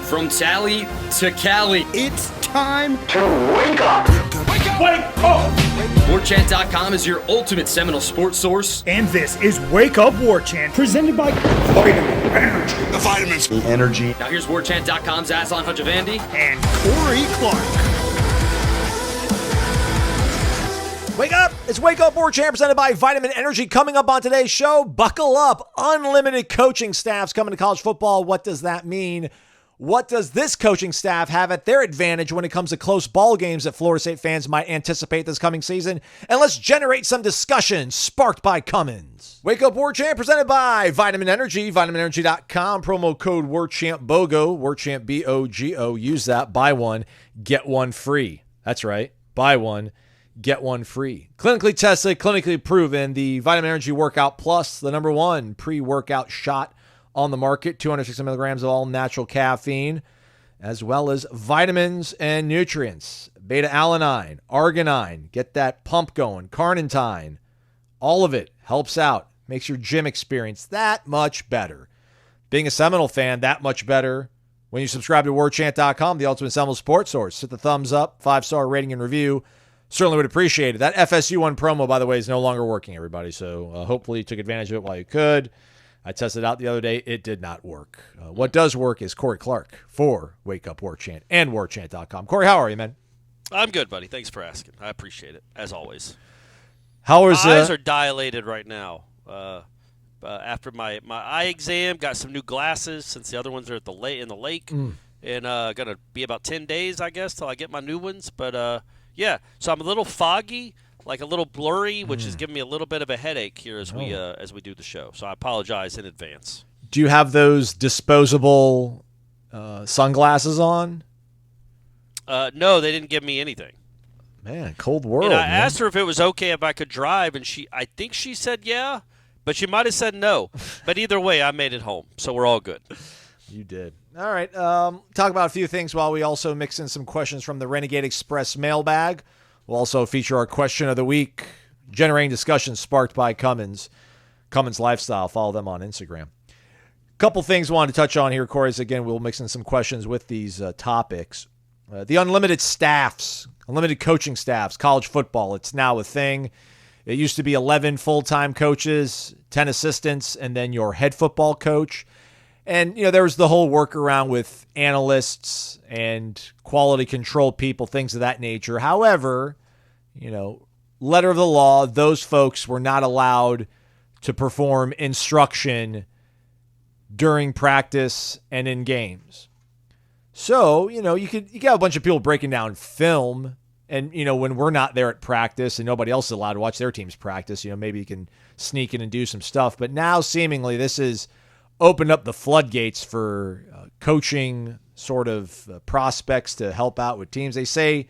From Tally to Cali. It's time to wake up. Wake up! Wake up! Warchant.com is your ultimate Seminole sports source. And this is Wake Up Warchant, presented by Vitamin Energy. The vitamins. The energy. Now here's Warchant.com's Aslan Hajavandi and Corey Clark. Wake up! It's Wake Up Warchant presented by Vitamin Energy. Coming up on today's show, buckle up. Unlimited coaching staffs coming to college football. What does that mean? What does this coaching staff have at their advantage when it comes to close ball games that Florida State fans might anticipate this coming season? And let's generate some discussion sparked by Cummins. Wake Up Warchant presented by Vitamin Energy, vitaminenergy.com, promo code Warchant BOGO, Warchant BOGO. Use that, buy one, get one free. That's right, buy one, get one free. Clinically tested, clinically proven, the Vitamin Energy Workout Plus, the number one pre-workout shot on the market, 260 milligrams of all natural caffeine, as well as vitamins and nutrients, beta-alanine, arginine, get that pump going, carnitine, all of it helps out, makes your gym experience that much better. Being a Seminole fan, that much better when you subscribe to warchant.com, the ultimate Seminole sports source. Hit the thumbs up, 5-star rating and review. Certainly would appreciate it. That FSU1 promo, by the way, is no longer working, everybody, so hopefully you took advantage of it while you could. I tested it out the other day. It did not work. What does work is Corey Clark for Wake Up Warchant and Warchant.com. Corey, how are you, man? I'm good, buddy. Thanks for asking. I appreciate it, as always. How is my eyes are dilated right now. After my eye exam, got some new glasses since the other ones are at the in the lake. And going to be about 10 days, I guess, till I get my new ones. But, yeah, so I'm a little foggy, like a little blurry, which is giving me a little bit of a headache here as we do the show. So I apologize in advance. Do you have those disposable sunglasses on? No, they didn't give me anything. Man, cold world. And I asked her if it was okay if I could drive, and I think she said yeah, but she might have said no. But either way, I made it home, so we're all good. You did. All right. Talk about a few things while we also mix in some questions from the Renegade Express mailbag. We'll also feature our question of the week, generating discussion sparked by Cummins. Cummins Lifestyle. Follow them on Instagram. Couple things I wanted to touch on here, Corey. Again, we'll mix in some questions with these topics. The unlimited staffs, unlimited coaching staffs, college football. It's now a thing. It used to be 11 full-time coaches, 10 assistants, and then your head football coach. And, there was the whole workaround with analysts and quality control people, things of that nature. However, letter of the law, those folks were not allowed to perform instruction during practice and in games. So, you got a bunch of people breaking down film. And, when we're not there at practice and nobody else is allowed to watch their teams practice, maybe you can sneak in and do some stuff. But now, seemingly, this is opened up the floodgates for coaching sort of prospects to help out with teams. They say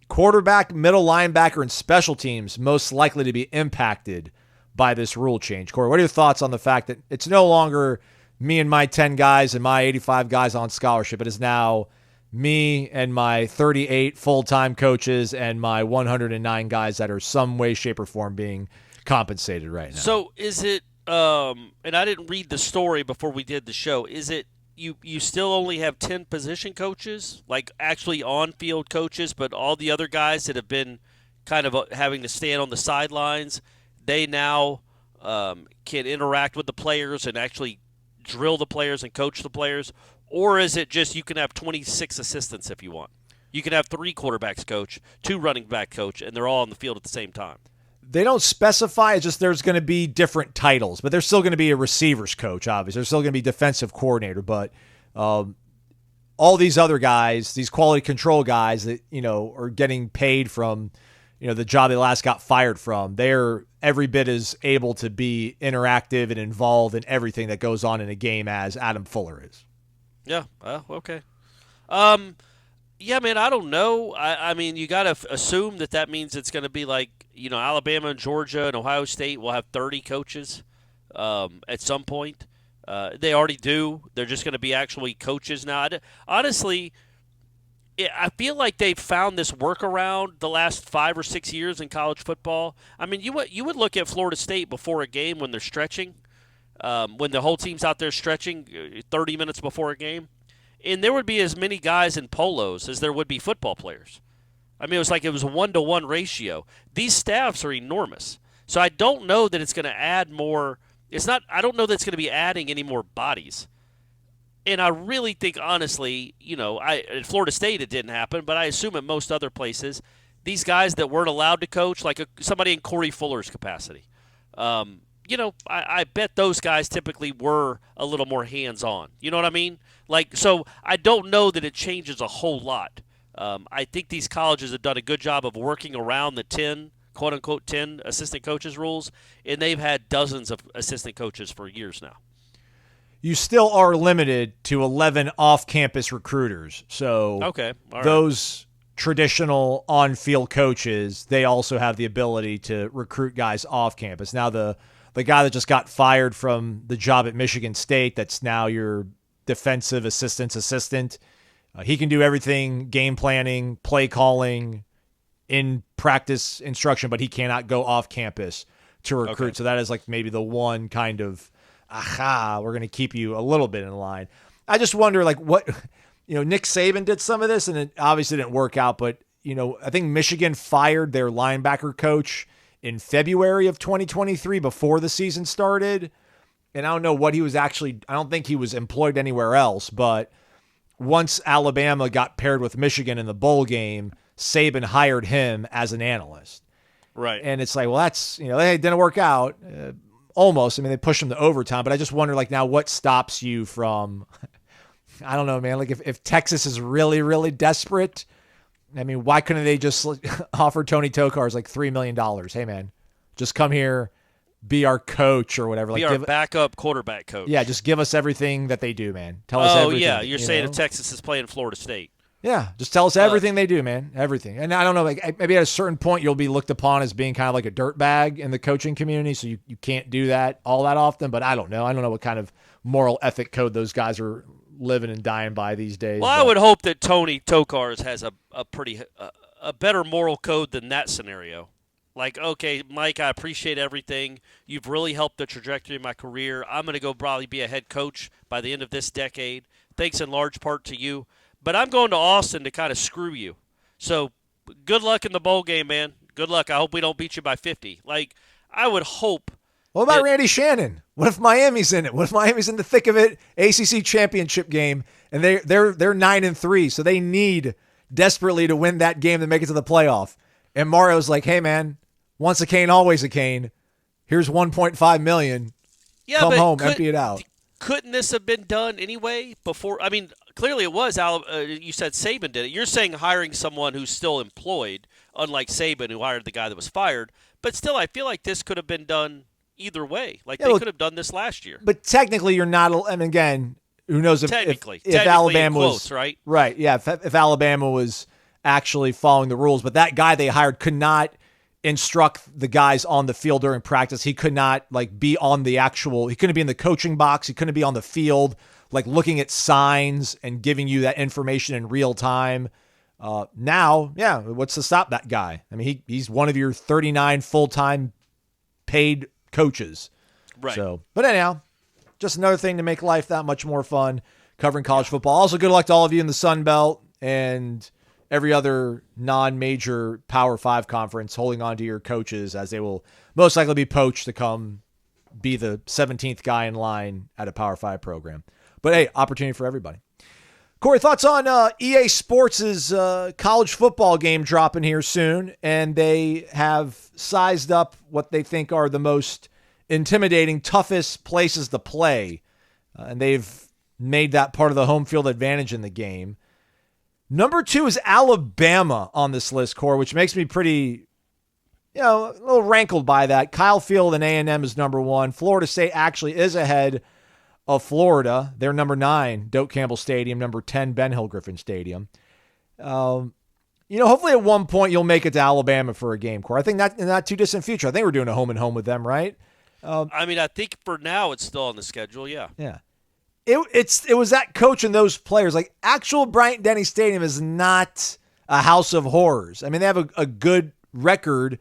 quarterback, middle linebacker, and special teams most likely to be impacted by this rule change. Corey, what are your thoughts on the fact that it's no longer me and my 10 guys and my 85 guys on scholarship? It is now me and my 38 full-time coaches and my 109 guys that are some way, shape, or form being compensated right now. So is it and I didn't read the story before we did the show. Is it you still only have 10 position coaches, like actually on-field coaches, but all the other guys that have been kind of having to stand on the sidelines, they now can interact with the players and actually drill the players and coach the players? Or is it just you can have 26 assistants if you want? You can have 3 quarterbacks coach, 2 running back coach, and they're all on the field at the same time. They don't specify. It's just there's going to be different titles, but there's still going to be a receivers coach, obviously. There's still going to be defensive coordinator, but all these other guys, these quality control guys that, are getting paid from, the job they last got fired from, they're every bit as able to be interactive and involved in everything that goes on in a game as Adam Fuller is. Yeah, okay. Yeah, man, I don't know. I mean, you got to assume that means it's going to be like, Alabama and Georgia and Ohio State will have 30 coaches at some point. They already do. They're just going to be actually coaches now. Honestly, I feel like they've found this workaround the last 5 or 6 years in college football. I mean, you would look at Florida State before a game when they're stretching, when the whole team's out there stretching 30 minutes before a game. and there would be as many guys in polos as there would be football players. I mean, it was a 1-to-1 ratio. These staffs are enormous. So I don't know that it's going to add more. I don't know that it's going to be adding any more bodies. And I really think, honestly, at Florida State it didn't happen, but I assume at most other places, these guys that weren't allowed to coach, like somebody in Corey Fuller's capacity, I bet those guys typically were a little more hands-on. You know what I mean? So I don't know that it changes a whole lot. I think these colleges have done a good job of working around the 10, quote-unquote 10 assistant coaches rules, and they've had dozens of assistant coaches for years now. You still are limited to 11 off-campus recruiters. So okay, all right. Those traditional on-field coaches, they also have the ability to recruit guys off campus. Now, the guy that just got fired from the job at Michigan State, that's now your defensive assistant, he can do everything, game planning, play calling, in practice instruction, but he cannot go off campus to recruit. Okay. So that is maybe the one kind of, we're going to keep you a little bit in line. I just wonder what, Nick Saban did some of this and it obviously didn't work out, but I think Michigan fired their linebacker coach in February of 2023 before the season started. And I don't know what he was I don't think he was employed anywhere else, but once Alabama got paired with Michigan in the bowl game, Saban hired him as an analyst. Right. And it's that's, it didn't work out. Almost. I mean, they pushed him to overtime, but I just wonder, now what stops you from, I don't know, man, if Texas is really, really desperate, I mean, why couldn't they just offer Tony Tokarz $3 million? Hey, man, just come here, be our coach or whatever. Be our backup quarterback coach. Yeah, just give us everything that they do, man. Tell us everything. Oh, yeah, you're saying if Texas is playing Florida State. Yeah, just tell us everything they do, man. Everything. And I don't know, maybe at a certain point you'll be looked upon as being kind of like a dirtbag in the coaching community, so you can't do that all that often, but I don't know. I don't know what kind of moral ethic code those guys are living and dying by these days. Well, I would hope that Tony Tokarz has a better moral code than that scenario. Okay, Mike, I appreciate everything. You've really helped the trajectory of my career. I'm going to go probably be a head coach by the end of this decade. Thanks in large part to you. But I'm going to Austin to kind of screw you. So good luck in the bowl game, man. Good luck. I hope we don't beat you by 50. I would hope. What about Randy Shannon? What if Miami's in it? What if Miami's in the thick of it? ACC championship game, and they're 9-3, so they need desperately to win that game to make it to the playoff. And Mario's hey, man, once a cane, always a cane. Here's $1.5 million. Yeah, come home, empty it out. Couldn't this have been done anyway before? I mean, clearly it was. You said Saban did it. You're saying hiring someone who's still employed, unlike Saban, who hired the guy that was fired. But still, I feel like this could have been done either way. They could have done this last year. But technically, you're not. And again, who knows if Alabama was right? Right. Yeah. If Alabama was actually following the rules, but that guy they hired could not instruct the guys on the field during practice. He could not be on the actual, he couldn't be in the coaching box. He couldn't be on the field, looking at signs and giving you that information in real time. Now, yeah, what's to stop that guy? I mean, he's one of your 39 full-time paid coaches. Right. So, but anyhow, just another thing to make life that much more fun covering college football. Also, good luck to all of you in the Sun Belt and every other non-major Power 5 conference, holding on to your coaches as they will most likely be poached to come be the 17th guy in line at a Power 5 program. But hey, opportunity for everybody. Corey, thoughts on EA Sports' college football game dropping here soon, and they have sized up what they think are the most intimidating, toughest places to play, and they've made that part of the home field advantage in the game. Number 2 is Alabama on this list, Corey, which makes me pretty, a little rankled by that. Kyle Field and A&M is number 1. Florida State actually is ahead of Florida. They're number 9, Doak Campbell Stadium, number 10, Ben Hill Griffin Stadium. Hopefully at one point you'll make it to Alabama for a game, Corey. I think that in that too distant future. I think we're doing a home and home with them, right? I think for now it's still on the schedule, yeah. Yeah. It was that coach and those players. Actual Bryant-Denny Stadium is not a house of horrors. I mean, they have a good record,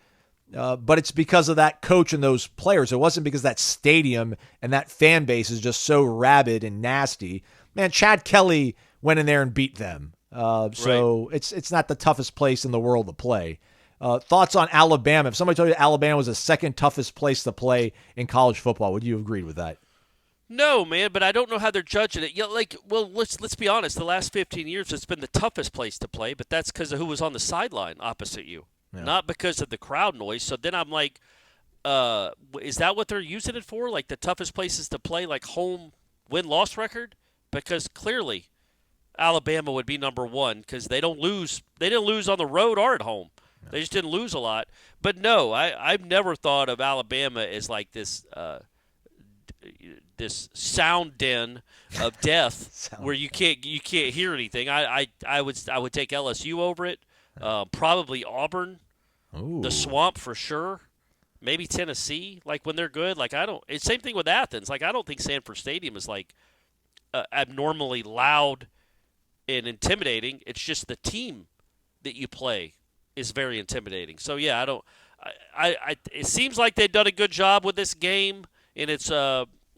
but it's because of that coach and those players. It wasn't because that stadium and that fan base is just so rabid and nasty. Man, Chad Kelly went in there and beat them. So it's not the toughest place in the world to play. Thoughts on Alabama? If somebody told you Alabama was the second toughest place to play in college football, would you agree with that? No, man, but I don't know how they're judging it. Let's be honest. The last 15 years, it's been the toughest place to play, but that's because of who was on the sideline opposite you, not because of the crowd noise. So then I'm like, is that what they're using it for? Like the toughest places to play, like home win-loss record? Because clearly, Alabama would be number one because they don't lose. They didn't lose on the road or at home. They just didn't lose a lot. But no, I've never thought of Alabama as like this this sound den of death where you can't hear anything. I would take LSU over it. Probably Auburn, the Swamp for sure. Maybe Tennessee, like when they're good. Like it's same thing with Athens. Like I don't think Sanford Stadium is like abnormally loud and intimidating. It's just the team that you play is very intimidating. So yeah, it seems like they've done a good job with this game in its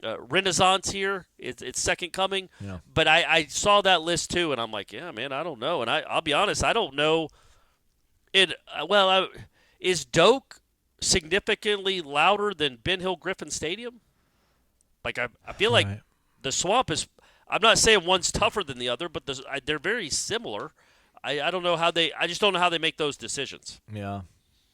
renaissance here. It's second coming. Yeah. But I saw that list too, and I'm like, yeah, man, I don't know. And I'll be honest, I don't know. Is Doak significantly louder than Ben Hill Griffin Stadium? Like I feel like the Swamp is. I'm not saying one's tougher than the other, but they're very similar. I don't know how I just don't know how they make those decisions. Yeah.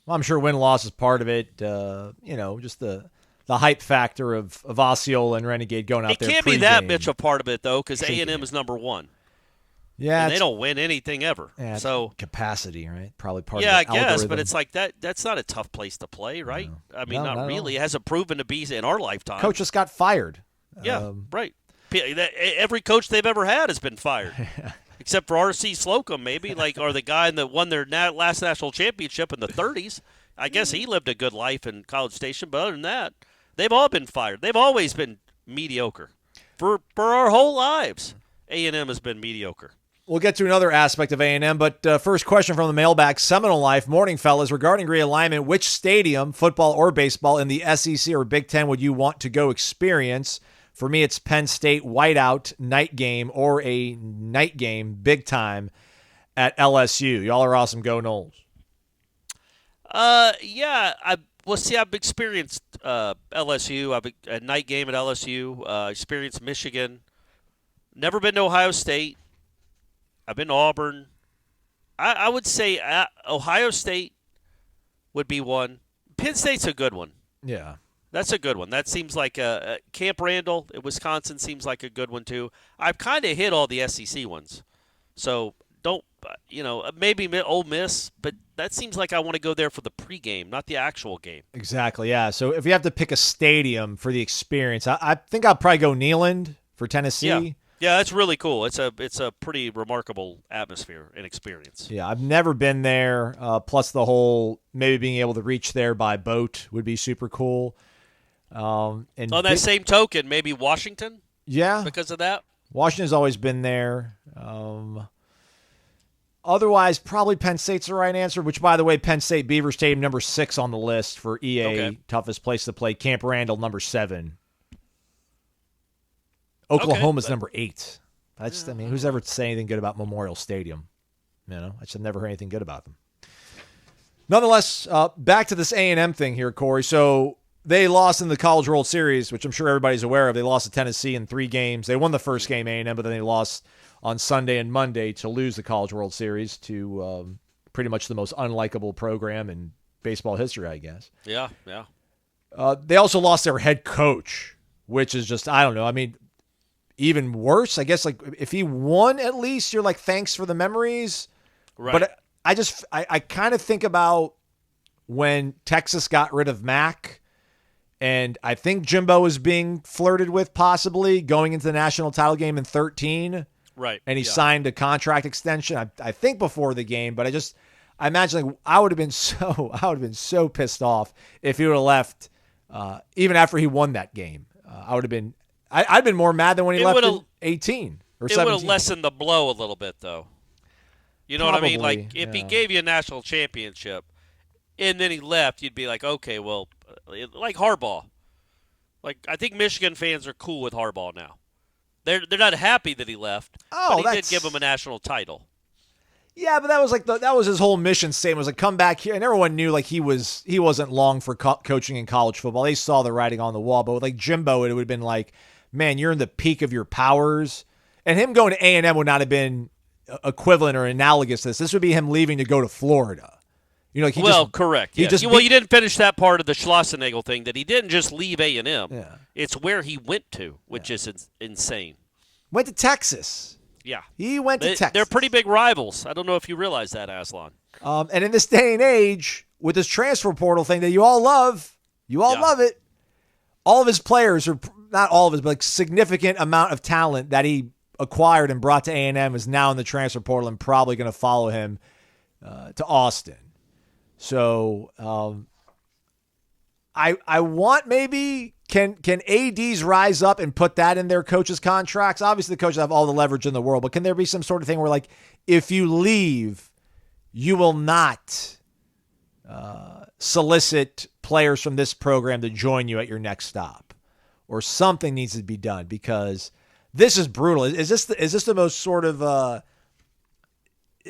Well, I'm sure win-loss is part of it. Just the hype factor of Osceola and Renegade going out there. It can't be that much a part of it, though, because A&M is number one. Yeah. And they don't win anything ever. Yeah, so capacity, right? Probably part of the the algorithm. guess, but it's like that's not a tough place to play, right? No. I mean, not really. It hasn't proven to be in our lifetime. Coach just got fired. Yeah, right. Every coach they've ever had has been fired. Except for R.C. Slocum, maybe, or the guy that won their last national championship in the 30s. I guess he lived a good life in College Station, but other than that, they've all been fired. They've always been mediocre. For our whole lives, A&M has been mediocre. We'll get to another aspect of A&M, but first question from the mailbag, Seminole Life. Morning, fellas. Regarding realignment, which stadium, football or baseball, in the SEC or Big Ten would you want to go experience? For me, it's Penn State whiteout night game or a night game big time at LSU. Y'all are awesome. Go Noles. Yeah. I've experienced LSU. A night game at LSU. Experienced Michigan. Never been to Ohio State. I've been to Auburn. I would say Ohio State would be one. Penn State's a good one. Yeah. That's a good one. That seems like Camp Randall at Wisconsin seems like a good one too. I've kind of hit all the SEC ones, so don't maybe Ole Miss, but that seems like I want to go there for the pregame, not the actual game. Exactly. Yeah. So if you have to pick a stadium for the experience, I think I'll probably go Neyland for Tennessee. Yeah, that's really cool. It's a pretty remarkable atmosphere and experience. Yeah, I've never been there. Plus the whole maybe being able to reach there by boat would be super cool. And on that same token, maybe Washington? Yeah. Because of that? Washington's always been there. Otherwise, probably Penn State's the right answer, which, by the way, Penn State Beaver Stadium, number 6 on the list for EA, toughest place to play. Camp Randall, number 7. Oklahoma's number 8. Who's ever say anything good about Memorial Stadium? I just never heard anything good about them. Nonetheless, back to this A&M thing here, Corey. So they lost in the College World Series, which I'm sure everybody's aware of. They lost to Tennessee in 3 games. They won the first game, A&M, but then they lost on Sunday and Monday to lose the College World Series to pretty much the most unlikable program in baseball history, I guess. Yeah. They also lost their head coach, which is just, I don't know. I mean, even worse, I guess, like if he won at least, you're like, thanks for the memories. Right. But I kind of think about when Texas got rid of Mack, and I think Jimbo was being flirted with possibly going into the national title game in 2013. Right. And he signed a contract extension, I think before the game, but I imagine like I would have been so pissed off if he would have left even after he won that game. I'd been more mad than when he left in 18 or 17. It would have lessened the blow a little bit, though. You know what I mean? Like, if he gave you a national championship and then he left, you'd be like, okay, well, like Harbaugh. Like, I think Michigan fans are cool with Harbaugh now. They're not happy that he left, Oh, but he did give him a national title. Yeah, but that was that was his whole mission statement, was like, come back here, and everyone knew like he wasn't long for coaching in college football. They saw the writing on the wall, but with like Jimbo, it would have been like, man, you're in the peak of your powers, and him going to A&M would not have been equivalent or analogous to this. This would be him leaving to go to Florida. You know, like correct. He yes. You didn't finish that part of the Schlossnagle thing, that he didn't just leave A&M. Yeah. It's where he went to, which is insane. Went to Texas. Yeah. He went to Texas. They're pretty big rivals. I don't know if you realize that, Aslan. And in this day and age, with this transfer portal thing that you all love it, all of his players, or not all of his, but like significant amount of talent that he acquired and brought to A&M is now in the transfer portal and probably going to follow him to Austin. So I want maybe can ADs rise up and put that in their coaches' contracts? Obviously, the coaches have all the leverage in the world, but can there be some sort of thing where, like, if you leave, you will not solicit players from this program to join you at your next stop, or something needs to be done, because this is brutal. Is this the most sort of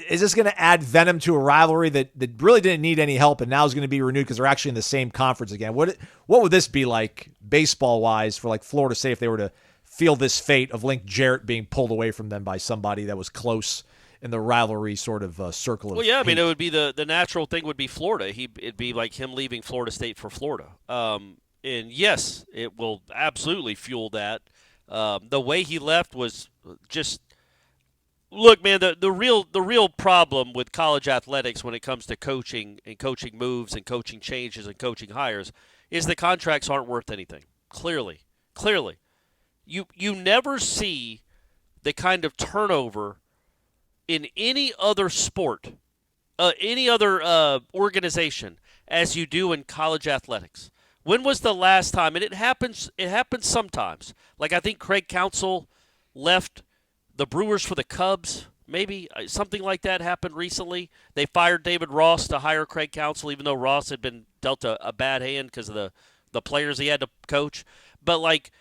is this going to add venom to a rivalry that really didn't need any help and now is going to be renewed because they're actually in the same conference again? What would this be like baseball-wise for like Florida State if they were to feel this fate of Link Jarrett being pulled away from them by somebody that was close in the rivalry sort of circle? Well, yeah, I mean, it would be the natural thing would be Florida. It'd be like him leaving Florida State for Florida. And yes, it will absolutely fuel that. The way he left was just – look, man, the real problem with college athletics when it comes to coaching and coaching moves and coaching changes and coaching hires is the contracts aren't worth anything. Clearly. You never see the kind of turnover in any other sport, any other organization as you do in college athletics. When was the last time? And it happens sometimes. Like, I think Craig Counsell left the Brewers for the Cubs, maybe something like that happened recently. They fired David Ross to hire Craig Counsell, even though Ross had been dealt a bad hand because of the players he had to coach. But, like,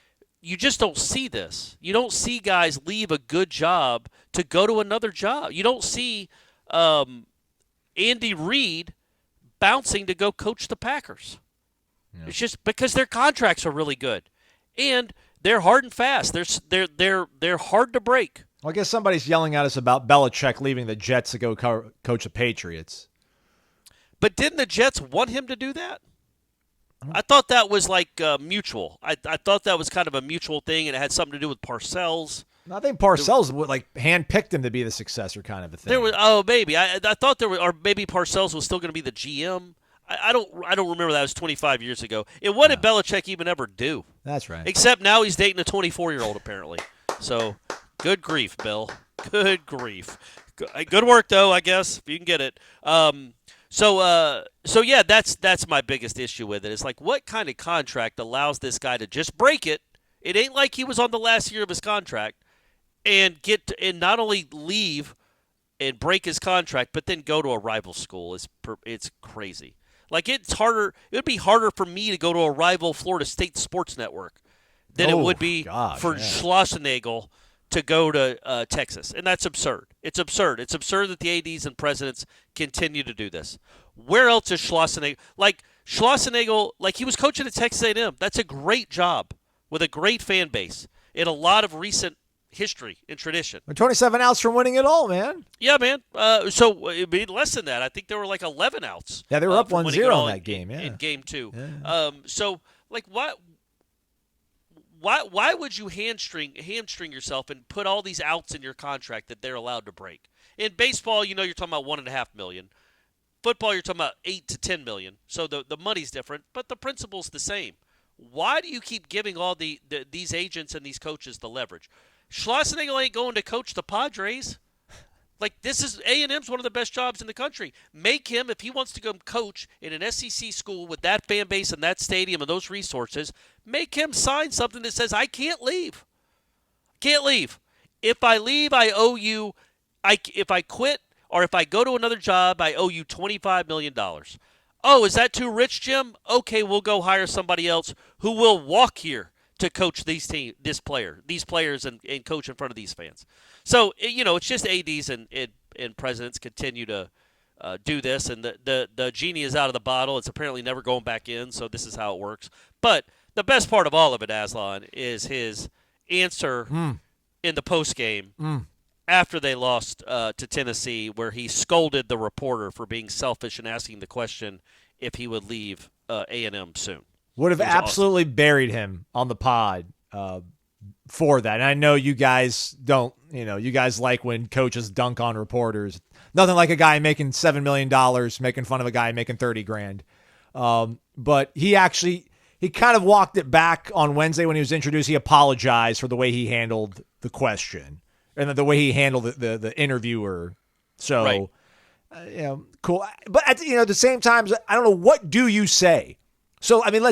you just don't see this. You don't see guys leave a good job to go to another job. You don't see Andy Reid bouncing to go coach the Packers. Yeah. It's just because their contracts are really good, and they're hard and fast. They're hard to break. Well, I guess somebody's yelling at us about Belichick leaving the Jets to go coach the Patriots. But didn't the Jets want him to do that? I thought that was like mutual. I thought that was kind of a mutual thing, and it had something to do with Parcells. I think Parcells would like handpicked him to be the successor, kind of a thing. Maybe I thought there was, or maybe Parcells was still going to be the GM. I don't remember that. It was 25 years ago. And what did Belichick even ever do? That's right. Except now he's dating a 24-year-old apparently. So good grief, Bill. Good grief. Good work though, I guess, if you can get it. So yeah, that's my biggest issue with it. It's like, what kind of contract allows this guy to just break it? It ain't like he was on the last year of his contract and and not only leave and break his contract, but then go to a rival school. It's crazy. Like, it's harder. It would be harder for me to go to a rival Florida State sports network than it would be for Schlossnagle to go to Texas. And that's absurd. It's absurd. It's absurd that the ADs and presidents continue to do this. Where else is Schlossnagle? Like, Schlossnagle, like, he was coaching at Texas A&M. That's a great job with a great fan base in a lot of recent history and tradition. We're 27 outs from winning it all, man. Yeah, man. So it'd be less than that. I think there were like 11 outs. Yeah, they were up 1-0 in that game. Yeah, in game 2. Yeah. So like, why would you hamstring yourself and put all these outs in your contract that they're allowed to break? In baseball, you're talking about $1.5 million. Football, you're talking about $8 to $10 million. So the money's different, but the principle's the same. Why do you keep giving all these agents and these coaches the leverage? Schlossnagle ain't going to coach the Padres. Like, this is A&M's one of the best jobs in the country. Make him, if he wants to go coach in an SEC school with that fan base and that stadium and those resources, make him sign something that says, I can't leave. Can't leave. If I leave, I owe you, if I quit or if I go to another job, I owe you $25 million. Oh, is that too rich, Jim? Okay, we'll go hire somebody else who will walk here to coach these players, and coach in front of these fans. So it's just ads and presidents continue to do this, and the genie is out of the bottle. It's apparently never going back in. So this is how it works. But the best part of all of it, Aslan, is his answer in the post game after they lost to Tennessee, where he scolded the reporter for being selfish and asking the question if he would leave A&M soon. Would have absolutely buried him on the pod for that. And I know you guys don't, you guys like when coaches dunk on reporters. Nothing like a guy making $7 million making fun of a guy making $30,000. But he kind of walked it back on Wednesday when he was introduced. He apologized for the way he handled the question and the way he handled the interviewer. So, right. Cool. But at the same time, I don't know, what do you say? So, I mean,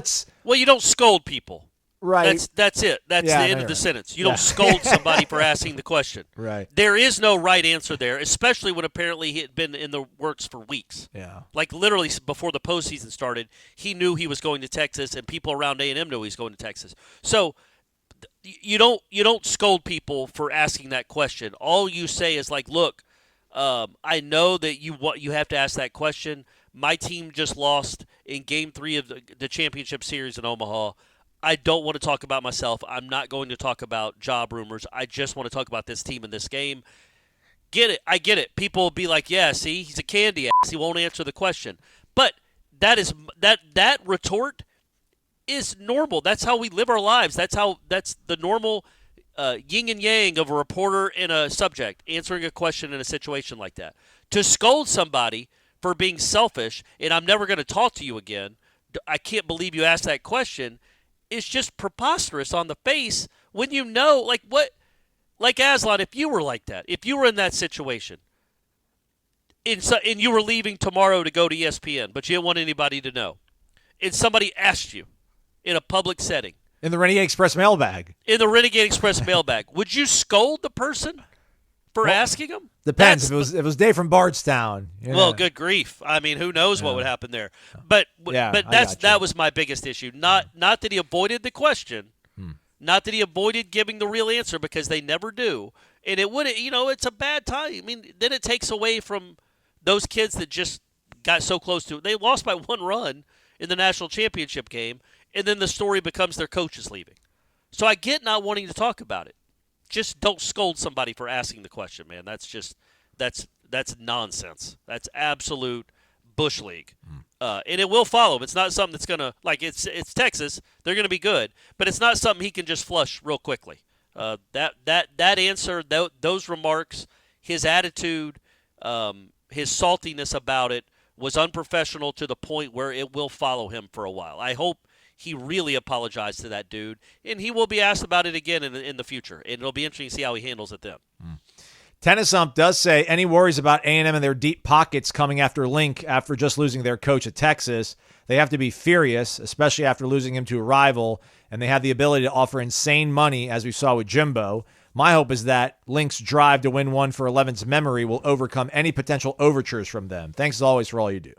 well, you don't scold people. Right. That's it. That's the end of the sentence. You don't scold somebody for asking the question. Right. There is no right answer there, especially when apparently he had been in the works for weeks. Yeah. Like literally before the postseason started, he knew he was going to Texas, and people around A&M knew he was going to Texas. So you don't scold people for asking that question. All you say is like, look, I know that you have to ask that question. My team just lost in Game 3 of the championship series in Omaha. I don't want to talk about myself. I'm not going to talk about job rumors. I just want to talk about this team in this game. Get it? I get it. People will be like, yeah, see, he's a candy ass. He won't answer the question. But that retort is normal. That's how we live our lives. That's the normal yin and yang of a reporter and a subject answering a question in a situation like that. To scold somebody for being selfish and I'm never going to talk to you again, I can't believe you asked that question, is just preposterous on the face when like Aslan, if you were like that, if you were in that situation and you were leaving tomorrow to go to ESPN, but you didn't want anybody to know, and somebody asked you in a public setting, in the Renegade Express mailbag, would you scold the person for asking them? Depends. If it was Dave from Bardstown. Yeah. Well, good grief. I mean, who knows what would happen there? But that was my biggest issue. Not that he avoided the question, not that he avoided giving the real answer, because they never do. And it would, it's a bad time. I mean, then it takes away from those kids that just got so close to it. They lost by one run in the national championship game, and then the story becomes their coach is leaving. So I get not wanting to talk about it. Just don't scold somebody for asking the question, man. That's nonsense. That's absolute bush league, and it will follow him. It's not something that's gonna it's Texas. They're gonna be good, but it's not something he can just flush real quickly. That answer, those remarks, his attitude, his saltiness about it was unprofessional to the point where it will follow him for a while. I hope he really apologized to that dude, and he will be asked about it again in the future, and it'll be interesting to see how he handles it then. Tennis Ump does say, any worries about A&M and their deep pockets coming after Link after just losing their coach at Texas? They have to be furious, especially after losing him to a rival, and they have the ability to offer insane money, as we saw with Jimbo. My hope is that Link's drive to win one for 11's memory will overcome any potential overtures from them. Thanks as always for all you do.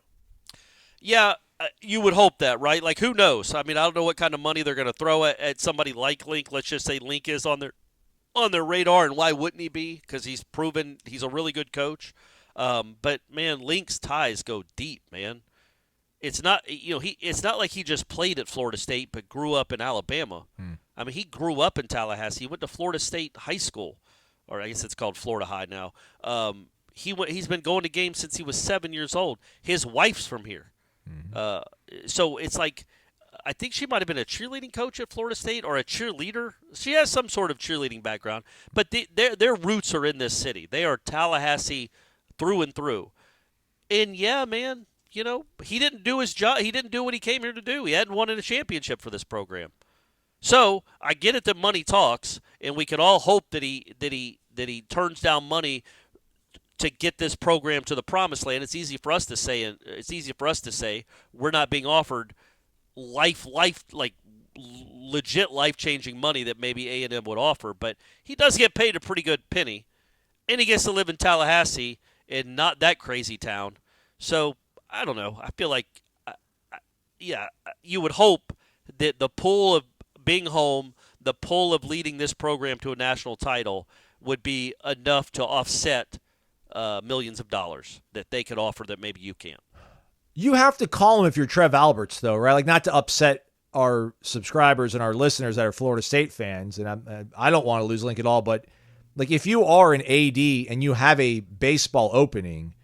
Yeah, you would hope that, right? Like, who knows? I mean, I don't know what kind of money they're going to throw at somebody like Link. Let's just say Link is on their radar, and why wouldn't he be? Because he's proven he's a really good coach. But man, Link's ties go deep, man. It's not it's not like he just played at Florida State but grew up in Alabama. I mean, he grew up in Tallahassee. He went to Florida State High School, or I guess it's called Florida High now. He's been going to games since he was 7 years old. His wife's from here. So it's like, I think she might have been a cheerleading coach at Florida State or a cheerleader. She has some sort of cheerleading background, but their roots are in this city. They are Tallahassee through and through. And yeah, man, he didn't do his job. He didn't do what he came here to do. He hadn't won a championship for this program. So I get it that money talks, and we can all hope that he turns down money to get this program to the promised land. It's easy for us to say we're not being offered legit life-changing money that maybe A&M would offer, but he does get paid a pretty good penny, and he gets to live in Tallahassee and not that crazy town. So I don't know. I feel like, you would hope that the pull of being home, the pull of leading this program to a national title would be enough to offset millions of dollars that they could offer that maybe you can't. You have to call him if you're Trev Alberts, though, right? Like, not to upset our subscribers and our listeners that are Florida State fans, and I don't want to lose Link at all, but like if you are an AD and you have a baseball opening,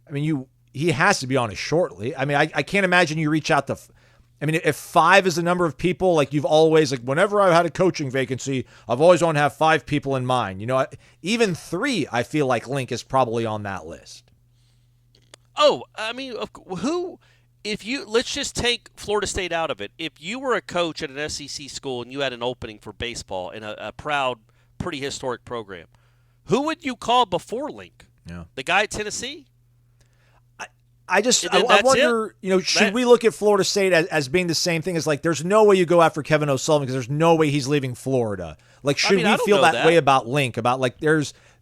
I mean, he has to be on it shortly. I mean, I can't imagine you reach out to. I mean, if 5 is the number of people, like you've always, like whenever I've had a coaching vacancy, I've always wanted to have 5 people in mind. You know, even 3, I feel like Link is probably on that list. Oh, I mean, who? If you let's just take Florida State out of it. If you were a coach at an SEC school and you had an opening for baseball in a proud, pretty historic program, who would you call before Link? Yeah, the guy at Tennessee. I wonder, you know, should we look at Florida State as being the same thing as like, there's no way you go after Kevin O'Sullivan because there's no way he's leaving Florida. Like, should we feel that way about Link? About like,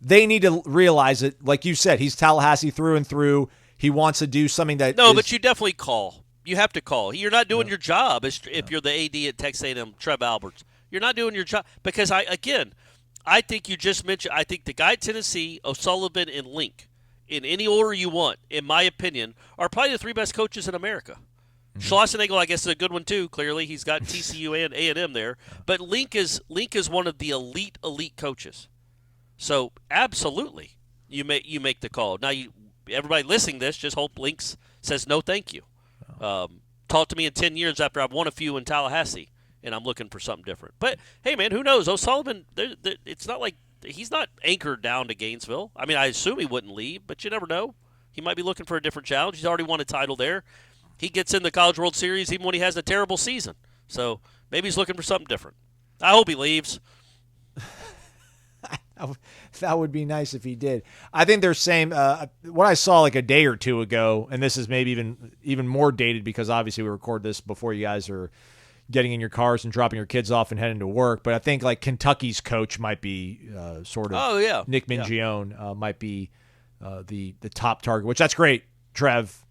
they need to realize it. Like you said, he's Tallahassee through and through. He wants to do something that. No, but you definitely call. You have to call. You're not doing your job if you're the AD at Texas A&M, Trev Alberts. You're not doing your job because I think you just mentioned. I think the guy at Tennessee, O'Sullivan, and Link, in any order you want, in my opinion, are probably the 3 best coaches in America. Schlossnagle, I guess, is a good one too. Clearly, he's got TCU and A&M there. But Link is one of the elite coaches. So absolutely, you make the call. Now, everybody listening to this, just hope Link says no, thank you. Talk to me in 10 years after I've won a few in Tallahassee, and I'm looking for something different. But hey, man, who knows? O'Sullivan, it's not like. He's not anchored down to Gainesville. I mean, I assume he wouldn't leave, but you never know. He might be looking for a different challenge. He's already won a title there. He gets in the College World Series even when he has a terrible season. So maybe he's looking for something different. I hope he leaves. That would be nice if he did. I think they're saying what I saw like a day or two ago, and this is maybe even more dated because obviously we record this before you guys are getting in your cars and dropping your kids off and heading to work. But I think like Kentucky's coach might be sort of Nick Mingione might be the top target, which that's great. Trev,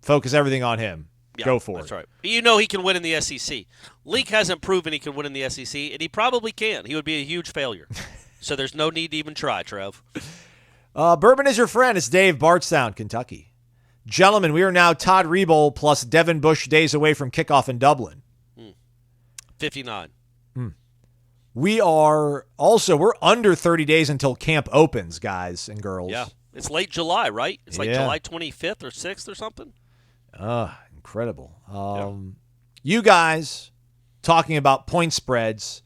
focus everything on him. Yeah, go for that's it. Right. You know he can win in the SEC. Link hasn't proven he can win in the SEC, and he probably can. He would be a huge failure. So there's no need to even try, Trev. Bourbon is your friend. It's Dave, Bardstown, Kentucky. Gentlemen, we are now Todd Reboel plus Devin Bush days away from kickoff in Dublin. 59. We're under 30 days until camp opens, guys and girls. Yeah. It's late July, right? It's like July 25th or 6th or something. Incredible. You guys talking about point spreads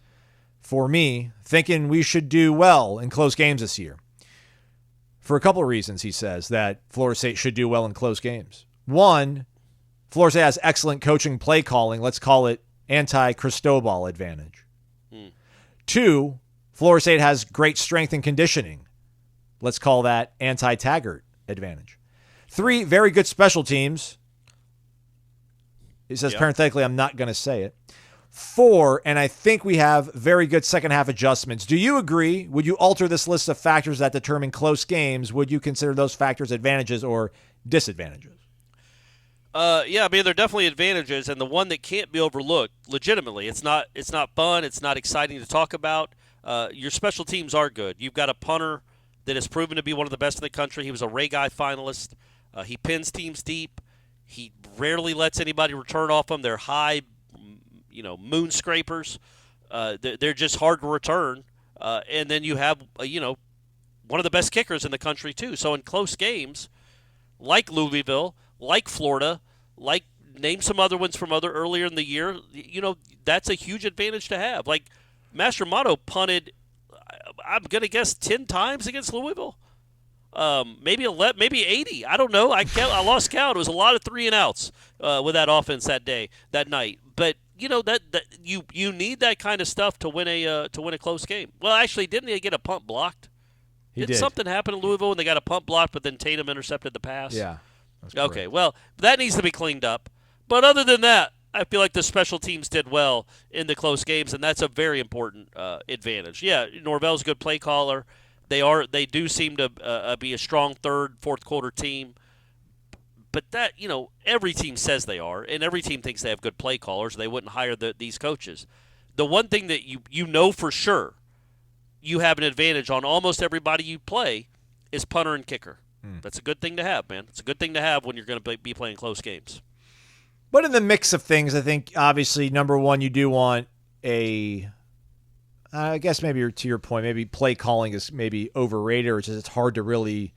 for me, thinking we should do well in close games this year. For a couple of reasons, he says that Florida State should do well in close games. One, Florida State has excellent coaching play calling. Let's call it anti-Cristobal advantage. 2, Florida State has great strength and conditioning. Let's call that anti-Taggart advantage. 3, very good special teams. He says parenthetically, I'm not going to say it. 4, and I think we have very good second half adjustments. Do you agree? Would you alter this list of factors that determine close games? Would you consider those factors advantages or disadvantages? Yeah, I mean, they're definitely advantages, and the one that can't be overlooked, legitimately, it's not fun, it's not exciting to talk about. Your special teams are good. You've got a punter that has proven to be one of the best in the country. He was a Ray Guy finalist. He pins teams deep. He rarely lets anybody return off him. They're high, moon scrapers. They're just hard to return. And then you have, one of the best kickers in the country, too. So in close games, like Louisville, like Florida, like name some other ones from earlier in the year, that's a huge advantage to have. Like Mastromato punted, I'm going to guess 10 times against Louisville. Maybe 11, maybe 80. I don't know. I lost count. It was a lot of 3-and-outs with that offense that night. But that you need that kind of stuff to win a close game. Well, actually, didn't he get a punt blocked? Did something happen in Louisville when they got a punt blocked, but then Tatum intercepted the pass? Yeah. Okay. Well, that needs to be cleaned up. But other than that, I feel like the special teams did well in the close games, and that's a very important advantage. Yeah, Norvell's a good play caller. They do seem to be a strong third, fourth quarter team. But that, every team says they are, and every team thinks they have good play callers. They wouldn't hire these coaches. the one thing that you know for sure you have an advantage on almost everybody you play is punter and kicker. That's a good thing to have, man. It's a good thing to have when you're going to be playing close games. But in the mix of things, I think obviously number one, you do want I guess maybe to your point, maybe play calling is maybe overrated, or it's hard to really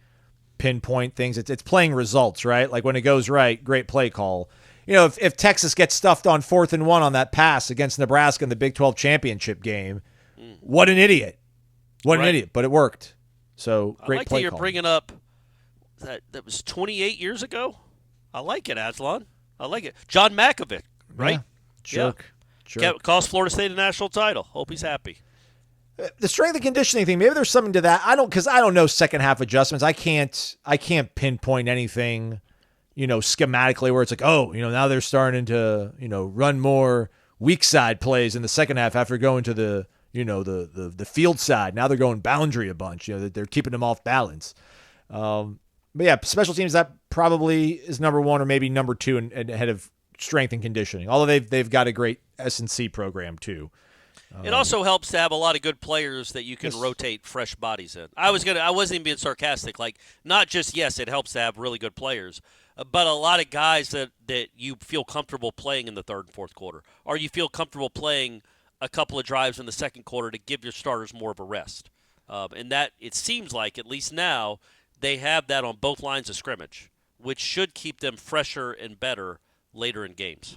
pinpoint things. It's playing results, right? Like when it goes right, great play call. If Texas gets stuffed on 4th and 1 on that pass against Nebraska in the Big 12 championship game, what an idiot. What an idiot, but it worked. So great I like play that you're call. bringing up that was 28 years ago. I like it, Aslan. I like it. John Malkovich, right? Yeah. Jerk. Cost Florida State a national title. Hope he's happy. The strength and conditioning thing, maybe there's something to that. Because I don't know second half adjustments. I can't pinpoint anything, schematically where it's like, now they're starting to, run more weak side plays in the second half after going to the field side. Now they're going boundary a bunch. They're keeping them off balance. But yeah, special teams, that probably is number one or maybe number two and ahead of strength and conditioning. Although they've got a great S&C program too. It also helps to have a lot of good players that you can rotate fresh bodies in. I wasn't even being sarcastic. Like, not just, yes, it helps to have really good players, but a lot of guys that you feel comfortable playing in the third and fourth quarter, or you feel comfortable playing a couple of drives in the second quarter to give your starters more of a rest. And that, it seems like, at least now, they have that on both lines of scrimmage, which should keep them fresher and better later in games.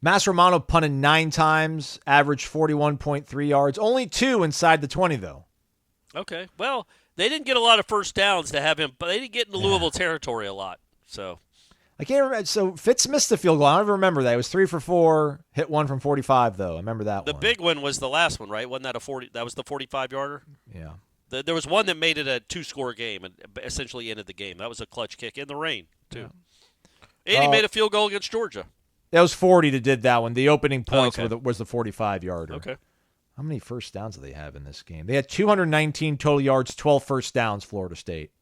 Mas Romano punted 9 times, averaged 41.3 yards. Only 2 inside the 20, though. Okay. Well, they didn't get a lot of first downs to have him, but they didn't get into Louisville territory a lot. So I can't remember. So Fitz missed the field goal. I don't even remember that. It was 3 for 4, hit 1 from 45, though. I remember that one. The big one was the last one, right? Wasn't that a 40? That was the 45-yarder? Yeah. There was one that made it a 2-score game and essentially ended the game. That was a clutch kick in the rain, too. Yeah. And he made a field goal against Georgia. That was 40 that did that one. The opening points was the 45-yarder. Okay. How many first downs do they have in this game? They had 219 total yards, 12 first downs, Florida State.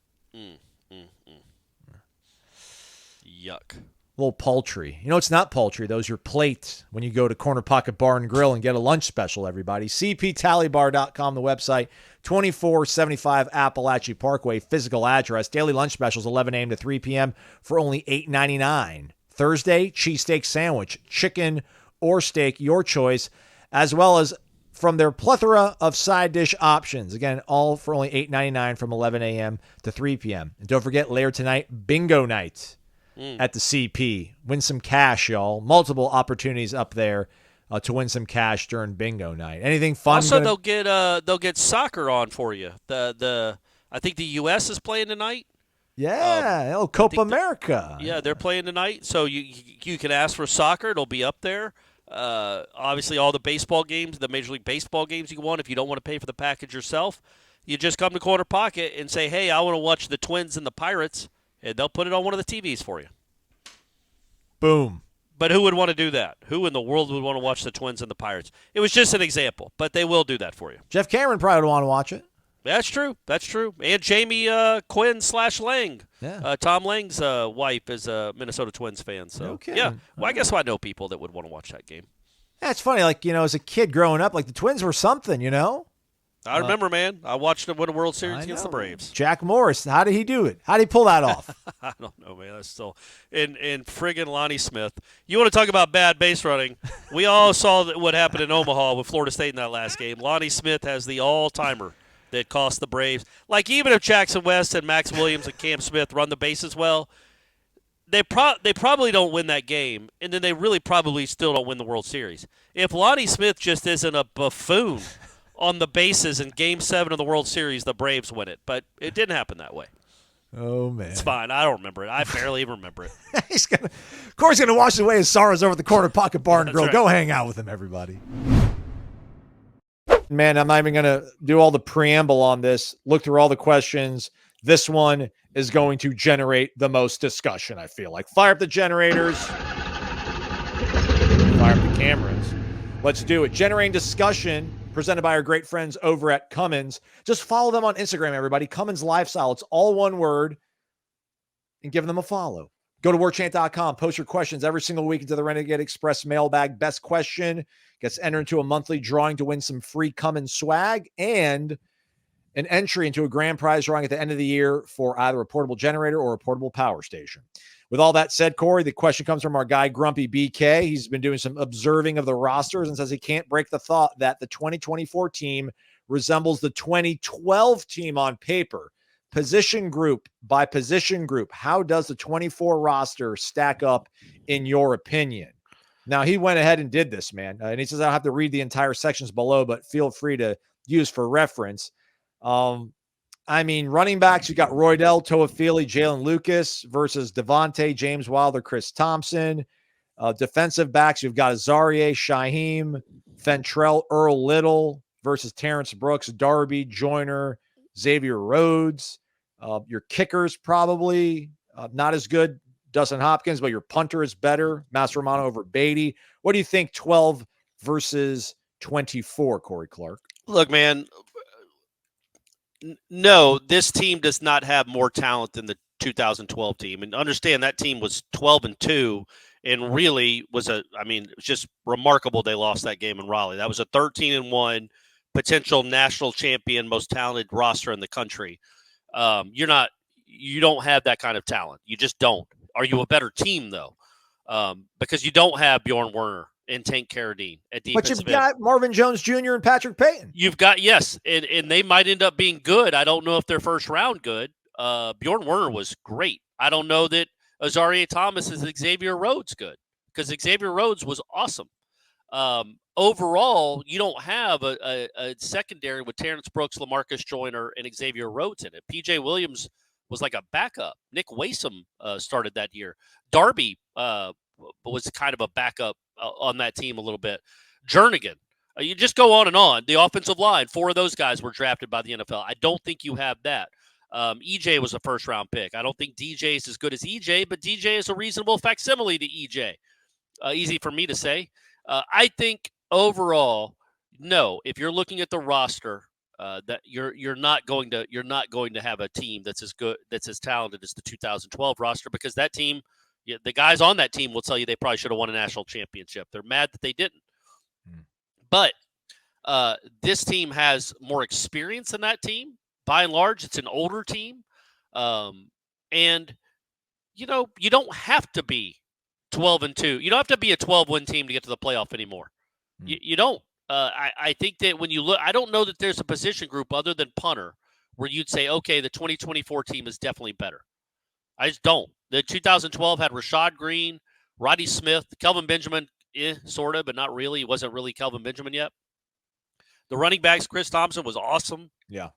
Yuck. A little paltry. It's not paltry. Those are your plate when you go to Corner Pocket Bar and Grill and get a lunch special, everybody. CPTallybar.com, the website, 2475 Appalachia Parkway, physical address. Daily lunch specials, 11 a.m. to 3 p.m. for only $8.99. Thursday, cheesesteak sandwich, chicken or steak, your choice, as well as from their plethora of side dish options. Again, all for only $8.99 from 11 a.m. to 3 p.m. And don't forget, later tonight, bingo night at the CP. Win some cash, y'all. Multiple opportunities up there to win some cash during bingo night. Anything fun? Also, they'll get soccer on for you. I think the U.S. is playing tonight. Yeah, Copa America. They're playing tonight, so you can ask for soccer. It'll be up there. Obviously, all the baseball games, the Major League Baseball games you want, if you don't want to pay for the package yourself, you just come to Corner Pocket and say, hey, I want to watch the Twins and the Pirates, and they'll put it on one of the TVs for you. Boom. But who would want to do that? Who in the world would want to watch the Twins and the Pirates? It was just an example, but they will do that for you. Jeff Cameron probably would want to watch it. That's true. And Jamie Quinn / Lang. Yeah. Tom Lang's wife is a Minnesota Twins fan. So, no kidding. Yeah. Well, I guess I know people that would want to watch that game. Yeah, it's funny. Like, as a kid growing up, like the Twins were something, I remember, man. I watched them win a World Series against the Braves. Jack Morris. How did he do it? How did he pull that off? I don't know, man. That's still in friggin' Lonnie Smith. You want to talk about bad base running? We all saw what happened in Omaha with Florida State in that last game. Lonnie Smith has the all-timer that cost the Braves. Like, even if Jackson West and Max Williams and Cam Smith run the bases well, they probably don't win that game, and then they really probably still don't win the World Series. If Lonnie Smith just isn't a buffoon on the bases in Game 7 of the World Series, the Braves win it. But it didn't happen that way. Oh, man. It's fine. I don't remember it. I barely even remember it. Of course, he's going to wash away his sorrows over at the Corner Pocket Bar and Grill. Right. Go hang out with him, everybody. Man, I'm not even going to do all the preamble on this. Look through all the questions. This one is going to generate the most discussion, I feel like. Fire up the generators. Fire up the cameras. Let's do it. Generating discussion presented by our great friends over at Cummins. Just follow them on Instagram, everybody. Cummins Lifestyle. It's all one word. And give them a follow. Go to warchant.com. Post your questions every single week into the Renegade Express mailbag. Best question gets entered into a monthly drawing to win some free Cummins swag and an entry into a grand prize drawing at the end of the year for either a portable generator or a portable power station. With all that said, Corey, the question comes from our guy, Grumpy BK. He's been doing some observing of the rosters and says he can't break the thought that the 2024 team resembles the 2012 team on paper. Position group by position group, how does the 24 roster stack up in your opinion? Now, he went ahead and did this, man. And he says, I don't have to read the entire sections below, but feel free to use for reference. Running backs, you got Roydell, Toafili, Jalen Lucas versus Devontae, James Wilder, Chris Thompson. Defensive backs, you've got Azarie, Shaheem, Fentrell, Earl Little versus Terrence Brooks, Darby, Joyner, Xavier Rhodes. Your kickers probably not as good, Dustin Hopkins, but your punter is better, Master Romano over Beatty. What do you think 12 versus 24, Corey Clark? Look, man, no, this team does not have more talent than the 2012 team. And understand that team was 12-2 and really was it was just remarkable they lost that game in Raleigh. That was a 13-1 potential national champion, most talented roster in the country. You don't have that kind of talent. You just don't. Are you a better team though? Because you don't have Bjorn Werner and Tank Carradine at defense. But you've got Marvin Jones Jr. and Patrick Payton. You've got, yes, and they might end up being good. I don't know if they're first round good. Bjorn Werner was great. I don't know that Azarie Thomas is Xavier Rhodes good, because Xavier Rhodes was awesome. Overall, you don't have a secondary with Terrence Brooks, LaMarcus Joyner, and Xavier Rhodes in it. P.J. Williams was like a backup. Nick Wasom started that year. Darby was kind of a backup on that team a little bit. Jernigan. You just go on and on. The offensive line, 4 of those guys were drafted by the NFL. I don't think you have that. EJ was a first-round pick. I don't think DJ is as good as EJ, but DJ is a reasonable facsimile to EJ. Easy for me to say. I think overall, no. If you're looking at the roster, that you're not going to have a team that's as good, that's as talented as the 2012 roster, because that team, the guys on that team will tell you they probably should have won a national championship. They're mad that they didn't. But this team has more experience than that team. By and large, it's an older team. And, you don't have to be 12-2. You don't have to be a 12-win team to get to the playoff anymore. You don't. I think that when you look, I don't know that there's a position group other than punter where you'd say, okay, the 2024 team is definitely better. I just don't. The 2012 had Rashad Green, Roddy Smith, Kelvin Benjamin, sort of, but not really. He wasn't really Kelvin Benjamin yet. The running backs, Chris Thompson was awesome. Yeah.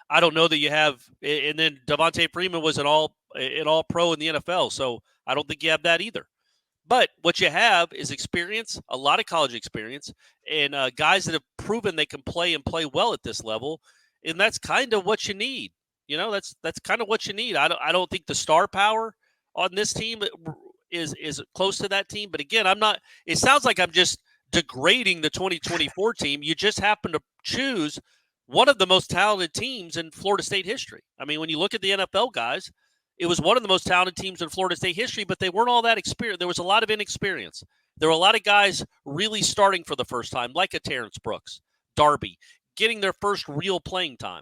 I don't know that you have, and then Devontae Freeman was an all pro in the NFL, so I don't think you have that either. But what you have is experience, a lot of college experience, and guys that have proven they can play and play well at this level, and that's kind of what you need. That's kind of what you need. I don't think the star power on this team is close to that team. But again, I'm not. It sounds like I'm just degrading the 2024 team. You just happen to choose one of the most talented teams in Florida State history. I mean, when you look at the NFL guys, it was one of the most talented teams in Florida State history, but they weren't all that experienced. There was a lot of inexperience. There were a lot of guys really starting for the first time, like a Terrence Brooks, Darby, getting their first real playing time.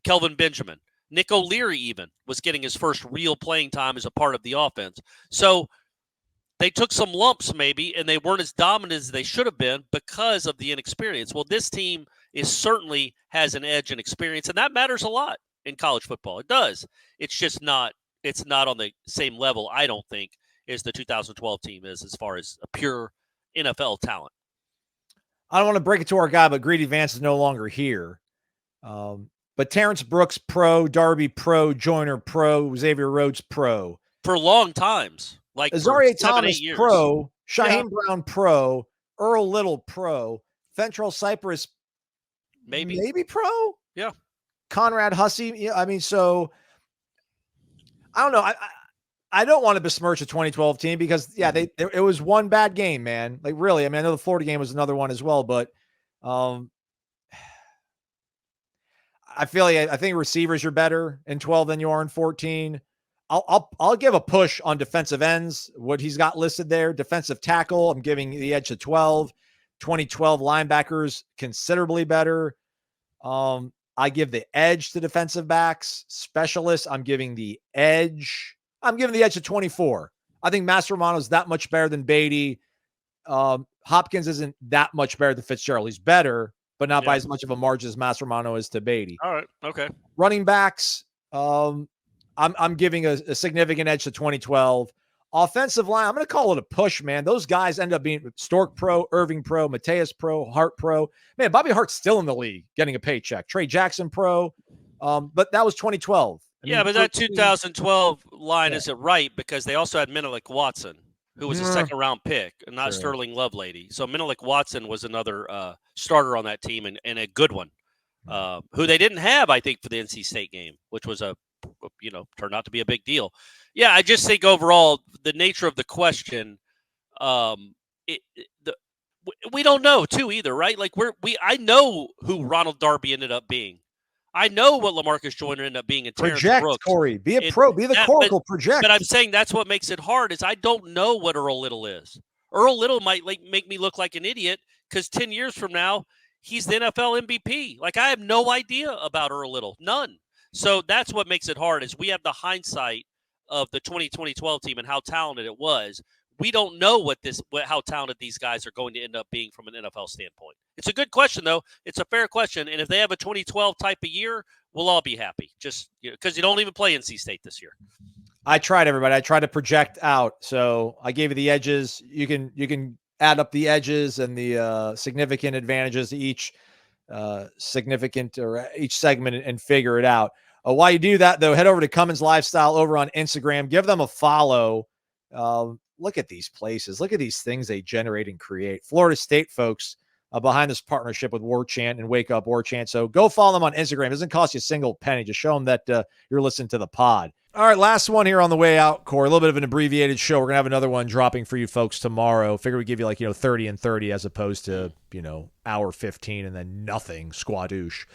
Kelvin Benjamin, Nick O'Leary even was getting his first real playing time as a part of the offense. So they took some lumps maybe, and they weren't as dominant as they should have been because of the inexperience. Well, this team certainly has an edge in experience, and that matters a lot in college football. It does. It's just not. It's not on the same level, I don't think, as the 2012 team is as far as a pure NFL talent. I don't want to break it to our guy, but Greedy Vance is no longer here. But Terrence Brooks, pro. Darby, pro. Joyner, pro. Xavier Rhodes, pro. For long times. Like Azarie Thomas, 7-8 years. pro. Shaheem Brown, pro. Earl Little, pro. Fentrell Cypress, maybe pro? Yeah. Conrad Hussey. Yeah, I mean, so I don't know. I don't want to besmirch the 2012 team because, it was one bad game, man. Like, really. I mean, I know the Florida game was another one as well, but I feel like I think receivers are better in 12 than you are in 14. I'll give a push on defensive ends. What he's got listed there, defensive tackle, I'm giving the edge to 12. 2012 linebackers considerably better. I give the edge to defensive backs. Specialists, I'm giving the edge. I'm giving the edge to 24. I think Mascherano is that much better than Beatty. Hopkins isn't that much better than Fitzgerald. He's better, but not by as much of a margin as Mascherano is to Beatty. All right. Okay. Running backs, I'm giving a significant edge to 2012. Offensive line, I'm going to call it a push, man. Those guys end up being Stork Pro, Irving Pro, Mateus Pro, Hart Pro. Man, Bobby Hart's still in the league getting a paycheck. Trey Jackson Pro. But that was 2012. But that 2012 line isn't right because they also had Menelik Watson, who was a second-round pick, and not Sterling Lovelady. So Menelik Watson was another starter on that team and a good one, who they didn't have, I think, for the NC State game, which was turned out to be a big deal. Yeah, I just think overall the nature of the question, we don't know too either, right? Like I know who Ronald Darby ended up being. I know what LaMarcus Joyner ended up being in Terrence Project, Brooks. Corey. Be a pro. Be the coracle. Project. But I'm saying that's what makes it hard is I don't know what Earl Little is. Earl Little might make me look like an idiot because 10 years from now, he's the NFL MVP. Like, I have no idea about Earl Little. None. So that's what makes it hard is we have the hindsight of the 2012 team and how talented it was. We don't know how talented these guys are going to end up being from an NFL standpoint. It's a good question, though. It's a fair question. And if they have a 2012 type of year, we'll all be happy. Just because you don't even play NC State this year. I tried, everybody. I tried to project out. So I gave you the edges. You can add up the edges and the significant advantages to each significant or each segment and figure it out. While you do that, though, head over to Cummins Lifestyle over on Instagram. Give them a follow. Look at these places. Look at these things they generate and create. Florida State folks behind this partnership with Warchant and Wake Up Warchant. So go follow them on Instagram. It doesn't cost you a single penny. Just show them that you're listening to the pod. All right, last one here on the way out, Corey. A little bit of an abbreviated show. We're going to have another one dropping for you folks tomorrow. Figure we give you 30 and 30 as opposed to, hour 15 and then nothing. Squadoosh.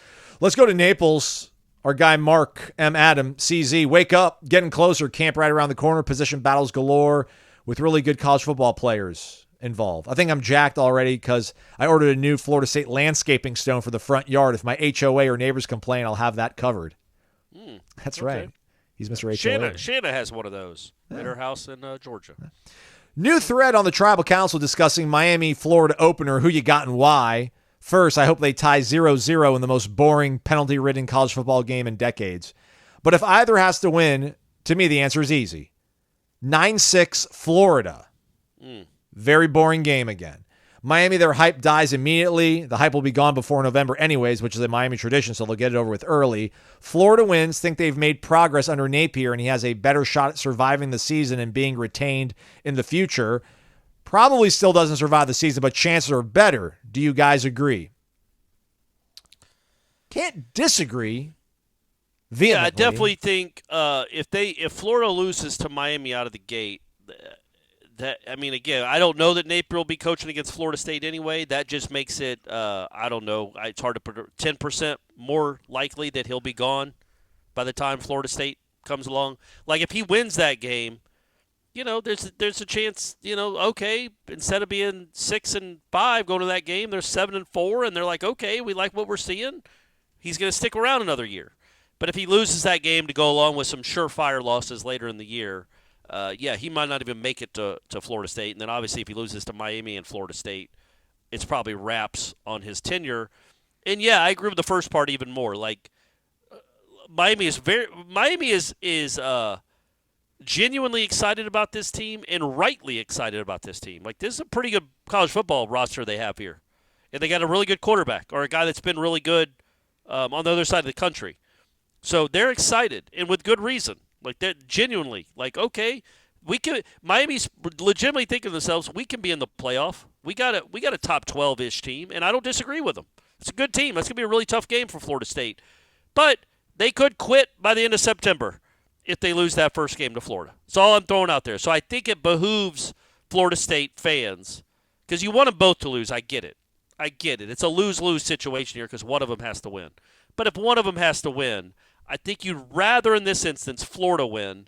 Let's go to Naples. Our guy Mark M. Adam, CZ, wake up, getting closer, camp right around the corner, position battles galore with really good college football players involved. I think I'm jacked already because I ordered a new Florida State landscaping stone for the front yard. If my HOA or neighbors complain, I'll have that covered. That's right. He's Mr. HOA. Shanna has one of those at her house in Georgia. New thread on the Tribal Council discussing Miami, Florida opener, who you got and why. First, I hope they tie 0-0 in the most boring, penalty-ridden college football game in decades. But if either has to win, to me, the answer is easy. 9-6 Florida. Very boring game again. Miami, their hype dies immediately. The hype will be gone before November anyways, which is a Miami tradition, so they'll get it over with early. Florida wins, think they've made progress under Napier, and he has a better shot at surviving the season and being retained in the future. Probably still doesn't survive the season, but chances are better. Do you guys agree? Can't disagree vehemently. Yeah, I definitely think if Florida loses to Miami out of the gate, again, I don't know that Napier will be coaching against Florida State anyway. That just makes it, I don't know, it's hard to predict, 10% more likely that he'll be gone by the time Florida State comes along. Like if he wins that game, there's a chance, okay, instead of being 6-5 going to that game, they're 7-4, and they're like, okay, we like what we're seeing. He's going to stick around another year. But if he loses that game to go along with some surefire losses later in the year, he might not even make it to Florida State. And then obviously if he loses to Miami and Florida State, it's probably wraps on his tenure. And yeah, I agree with the first part even more. Like Miami is genuinely excited about this team and rightly excited about this team. Like this is a pretty good college football roster they have here. And they got a really good quarterback or a guy that's been really good on the other side of the country. So they're excited and with good reason. Like they're genuinely like, okay, Miami's legitimately thinking to themselves, we can be in the playoff. We got a top 12-ish team, and I don't disagree with them. It's a good team. That's going to be a really tough game for Florida State. But they could quit by the end of September if they lose that first game to Florida. That's all I'm throwing out there. So I think it behooves Florida State fans because you want them both to lose. I get it. It's a lose-lose situation here because one of them has to win. But if one of them has to win, I think you'd rather in this instance Florida win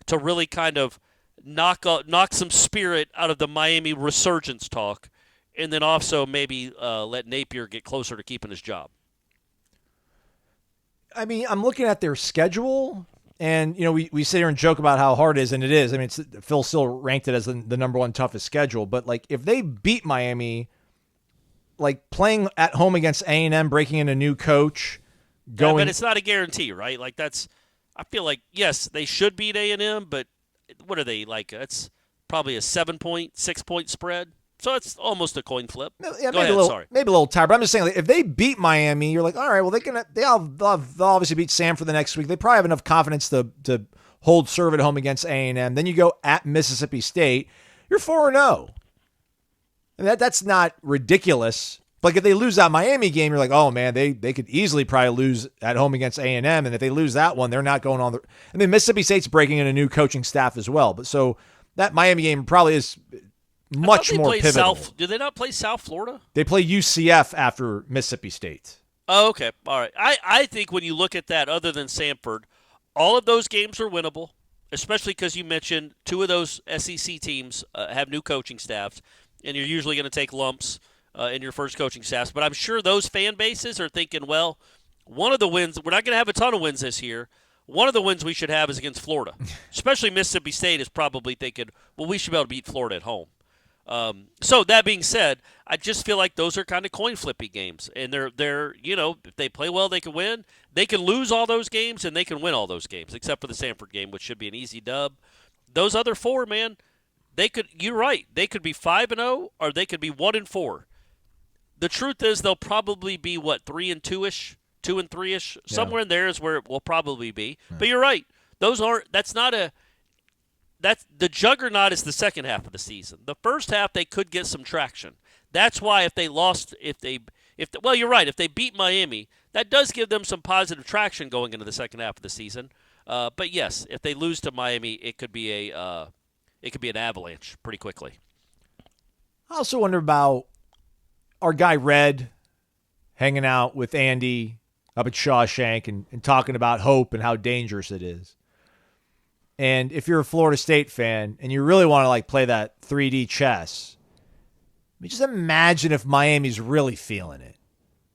to really kind of knock some spirit out of the Miami resurgence talk, and then also maybe let Napier get closer to keeping his job. I mean, I'm looking at their schedule, and we sit here and joke about how hard it is, and it is. I mean, Phil still ranked it as the number one toughest schedule, but like if they beat Miami, like playing at home against A&M, breaking in a new coach, going. Yeah, but it's not a guarantee, right? Like I feel like yes, they should beat A&M, but what are they like? It's probably a 6-point spread. So it's almost a coin flip. Yeah, Go ahead, sorry. Maybe a little tired. But I'm just saying, like, if they beat Miami, you're like, all right, well, they'll obviously beat Samford the next week. They probably have enough confidence to hold serve at home against A&M. Then you go at Mississippi State. You're 4-0. I mean, that's not ridiculous. Like if they lose that Miami game, you're like, oh man, they could easily probably lose at home against A&M. And if they lose that one, they're not going on. I mean, Mississippi State's breaking in a new coaching staff as well. But so that Miami game probably is much more pivotal. Do they not play South Florida? They play UCF after Mississippi State. Oh, okay. All right. I think when you look at that, other than Samford, all of those games are winnable, especially because you mentioned two of those SEC teams have new coaching staffs, and you're usually going to take lumps in your first coaching staffs. But I'm sure those fan bases are thinking, well, one of the wins, we're not going to have a ton of wins this year. One of the wins we should have is against Florida, especially Mississippi State is probably thinking, well, we should be able to beat Florida at home. So that being said, I just feel like those are kind of coin flippy games, and they're if they play well, they can win. They can lose all those games, and they can win all those games, except for the Samford game, which should be an easy dub. Those other four, man, they could. You're right. They could be 5-0, or they could be 1-4. The truth is, they'll probably be 3-2-ish, 2-3-ish, somewhere in there is where it will probably be. Right. But you're right. That's the juggernaut is the second half of the season. The first half they could get some traction. That's why if you're right, if they beat Miami, that does give them some positive traction going into the second half of the season. But yes, if they lose to Miami, it could be an avalanche pretty quickly. I also wonder about our guy Red hanging out with Andy up at Shawshank and talking about hope and how dangerous it is. And if you're a Florida State fan and you really want to play that 3D chess, I mean, just imagine if Miami's really feeling it.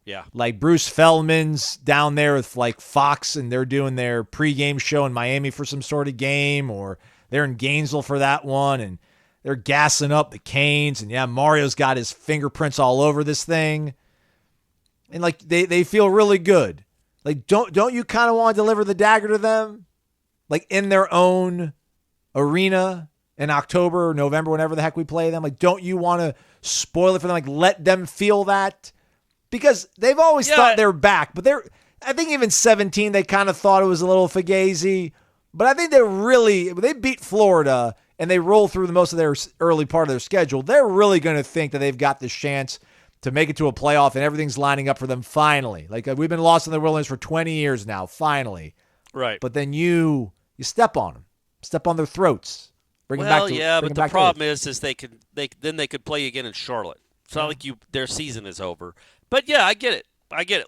Yeah. Like Bruce Feldman's down there with Fox and they're doing their pregame show in Miami for some sort of game, or they're in Gainesville for that one and they're gassing up the Canes, and Mario's got his fingerprints all over this thing. And they feel really good. Like don't you kind of want to deliver the dagger to them? Like in their own arena in October or November, whenever the heck we play them. Like, don't you want to spoil it for them? Like, let them feel that? Because they've always thought they're back. But I think even 17, they kind of thought it was a little fugazi. But I think they beat Florida and they roll through most of their early part of their schedule. They're really going to think that they've got this chance to make it to a playoff and everything's lining up for them finally. Like, we've been lost in the wilderness for 20 years now, finally. Right. But then you step on them, step on their throats. Bring them back to, but the problem is they could play again in Charlotte. It's not like their season is over. But yeah, I get it.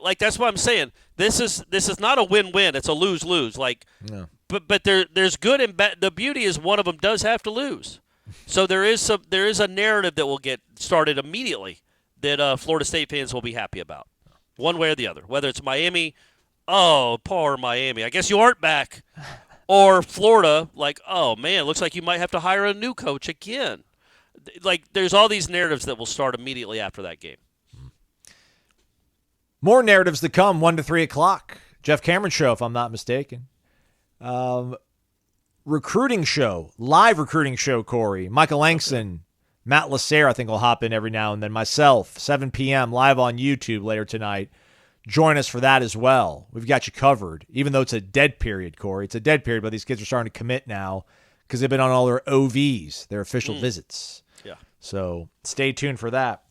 Like, that's what I'm saying. This is not a win-win. It's a lose-lose. But there's good and bad. The beauty is one of them does have to lose. So there is a narrative that will get started immediately that Florida State fans will be happy about, one way or the other. Whether it's Miami, oh, poor Miami, I guess you aren't back. Or Florida, oh, man, looks like you might have to hire a new coach again. There's all these narratives that will start immediately after that game. More narratives to come, 1 to 3 o'clock. Jeff Cameron Show, if I'm not mistaken. Recruiting show, live recruiting show, Corey. Michael Langston, Matt Lasser, I think, will hop in every now and then. Myself, 7 p.m., live on YouTube later tonight. Join us for that as well. We've got you covered, even though it's a dead period, Corey. It's a dead period, but these kids are starting to commit now because they've been on all their OVs, their official visits. Yeah. So stay tuned for that.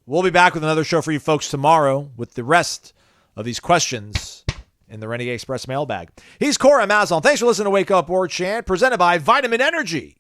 We'll be back with another show for you folks tomorrow with the rest of these questions in the Renegade Express mailbag. He's Corey Mazon. Thanks for listening to Wake Up Warchant, presented by Vitamin Energy.